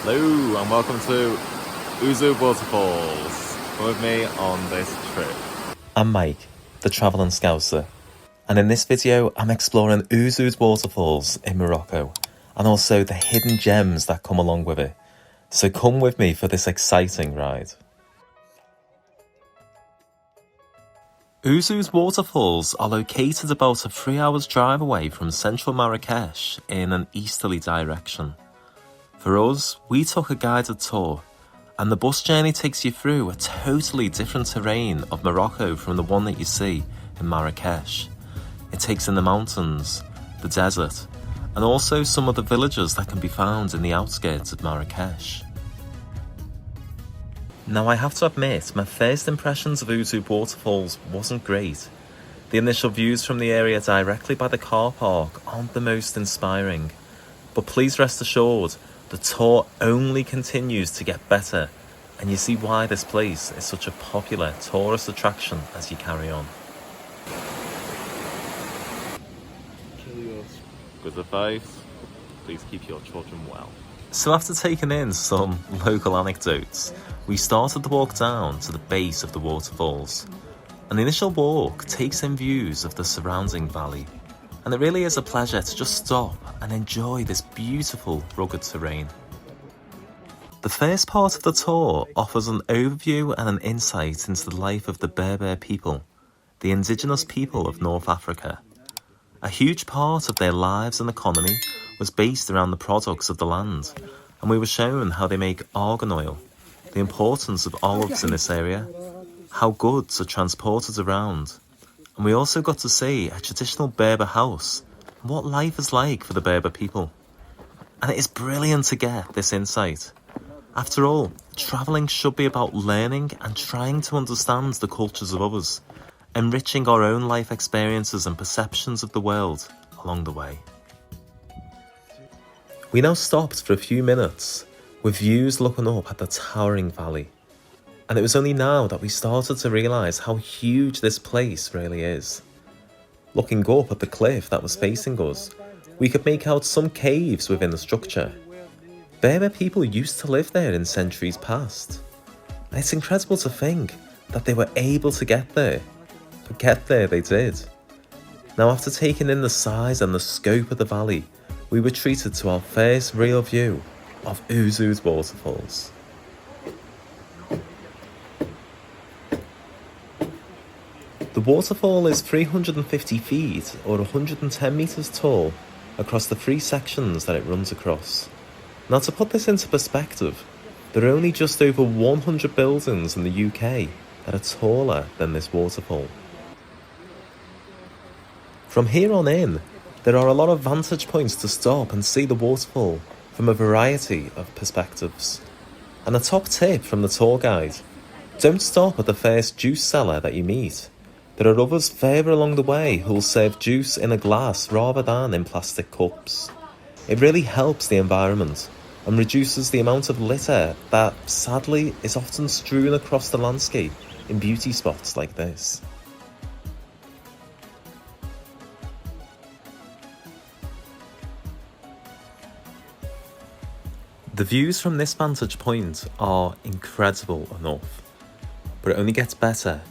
Hello and welcome to Ouzoud Waterfalls. Come with me on this trip. I'm Mike, the travelling scouser, and in this video I'm exploring Ouzoud Waterfalls in Morocco and also the hidden gems that come along with it. So come with me for this exciting ride. Ouzoud Waterfalls are located about a 3 hours drive away from central Marrakech in an easterly direction. For us, we took a guided tour, and the bus journey takes you through a totally different terrain of Morocco from the one that you see in Marrakech. It takes in the mountains, the desert, and also some of the villages that can be found in the outskirts of Marrakech. Now I have to admit, my first impressions of Ouzoud Waterfalls wasn't great. The initial views from the area directly by the car park aren't the most inspiring, but please rest assured, the tour only continues to get better, and you see why this place is such a popular tourist attraction as you carry on. Good advice, please keep your children well. So after taking in some local anecdotes, we started the walk down to the base of the waterfalls. An initial walk takes in views of the surrounding valley, and it really is a pleasure to just stop and enjoy this beautiful rugged terrain. The first part of the tour offers an overview and an insight into the life of the Berber people, the indigenous people of North Africa. A huge part of their lives and economy was based around the products of the land, and we were shown how they make argan oil, the importance of olives in this area, how goods are transported around, and we also got to see a traditional Berber house and what life is like for the Berber people. And it is brilliant to get this insight. After all, travelling should be about learning and trying to understand the cultures of others, enriching our own life experiences and perceptions of the world along the way. We now stopped for a few minutes, with views looking up at the towering valley. And it was only now that we started to realise how huge this place really is. Looking up at the cliff that was facing us, we could make out some caves within the structure. Berber people used to live there in centuries past. And it's incredible to think that they were able to get there, but get there they did. Now after taking in the size and the scope of the valley, we were treated to our first real view of Ouzoud Waterfalls. The waterfall is 350 feet or 110 metres tall across the three sections that it runs across. Now to put this into perspective, there are only just over 100 buildings in the UK that are taller than this waterfall. From here on in, there are a lot of vantage points to stop and see the waterfall from a variety of perspectives. And a top tip from the tour guide: don't stop at the first juice seller that you meet. There are others further along the way who will serve juice in a glass rather than in plastic cups. It really helps the environment and reduces the amount of litter that sadly is often strewn across the landscape in beauty spots like this. The views from this vantage point are incredible enough, but it only gets better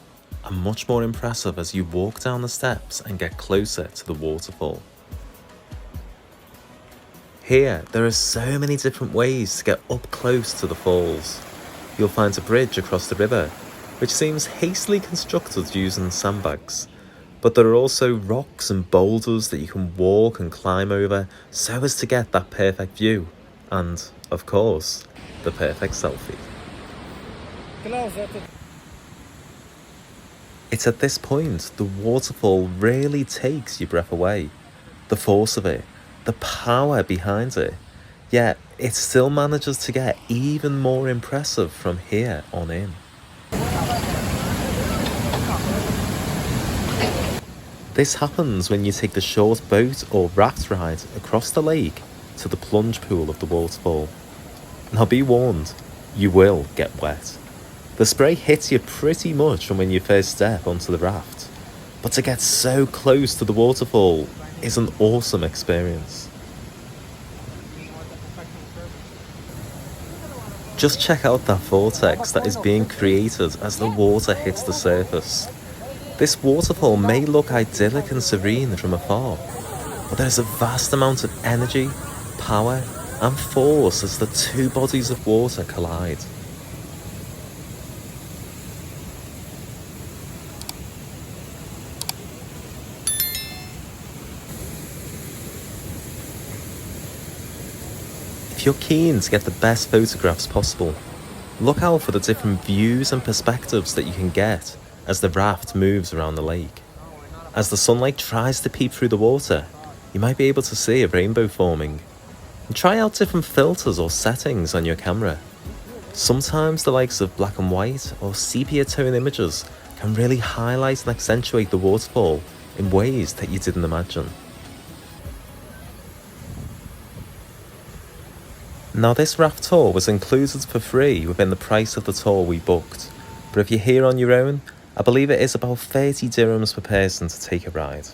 and much more impressive as you walk down the steps and get closer to the waterfall. Here, there are so many different ways to get up close to the falls. You'll find a bridge across the river, which seems hastily constructed using sandbags, but there are also rocks and boulders that you can walk and climb over so as to get that perfect view, and, of course, the perfect selfie. It's at this point the waterfall really takes your breath away. The force of it, the power behind it, yet it still manages to get even more impressive from here on in. This happens when you take the short boat or raft ride across the lake to the plunge pool of the waterfall. Now be warned, you will get wet. The spray hits you pretty much from when you first step onto the raft, but to get so close to the waterfall is an awesome experience. Just check out that vortex that is being created as the water hits the surface. This waterfall may look idyllic and serene from afar, but there is a vast amount of energy, power, and force as the two bodies of water collide. If you're keen to get the best photographs possible, look out for the different views and perspectives that you can get as the raft moves around the lake. As the sunlight tries to peep through the water, you might be able to see a rainbow forming. And try out different filters or settings on your camera. Sometimes the likes of black and white or sepia tone images can really highlight and accentuate the waterfall in ways that you didn't imagine. Now this raft tour was included for free within the price of the tour we booked, but if you're here on your own, I believe it is about 30 dirhams per person to take a ride.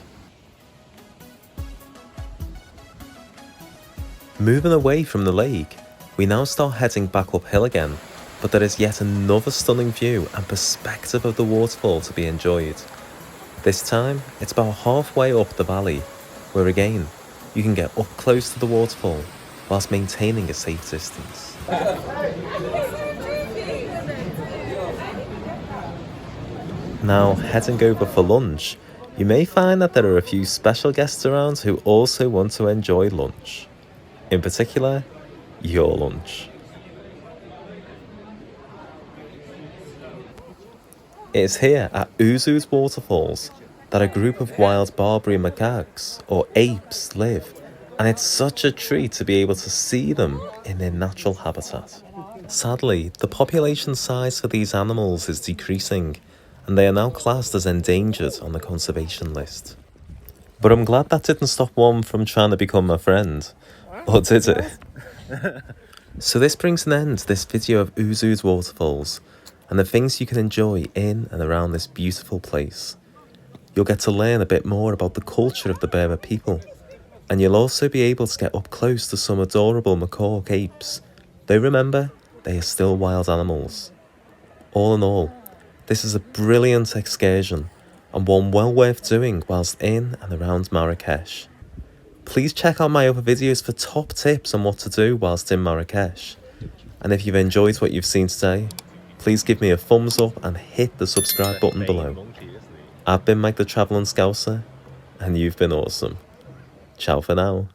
Moving away from the lake, we now start heading back uphill again, but there is yet another stunning view and perspective of the waterfall to be enjoyed. This time, it's about halfway up the valley, where again, you can get up close to the waterfall whilst maintaining a safe distance. Now, heading over for lunch, you may find that there are a few special guests around who also want to enjoy lunch. In particular, your lunch. It is here at Ouzoud Waterfalls that a group of wild Barbary macaques, or apes, live, and it's such a treat to be able to see them in their natural habitat. Sadly, the population size for these animals is decreasing, and they are now classed as endangered on the conservation list. But I'm glad that didn't stop one from trying to become my friend. Or did it? So this brings an end to this video of Ouzoud Waterfalls and the things you can enjoy in and around this beautiful place. You'll get to learn a bit more about the culture of the Berber people, and you'll also be able to get up close to some adorable macaque apes. Though remember, they are still wild animals. All in all, this is a brilliant excursion and one well worth doing whilst in and around Marrakech. Please check out my other videos for top tips on what to do whilst in Marrakech. And if you've enjoyed what you've seen today, please give me a thumbs up and hit the subscribe button below. I've been Mike the Travel and Scouser, and you've been awesome. Ciao for now.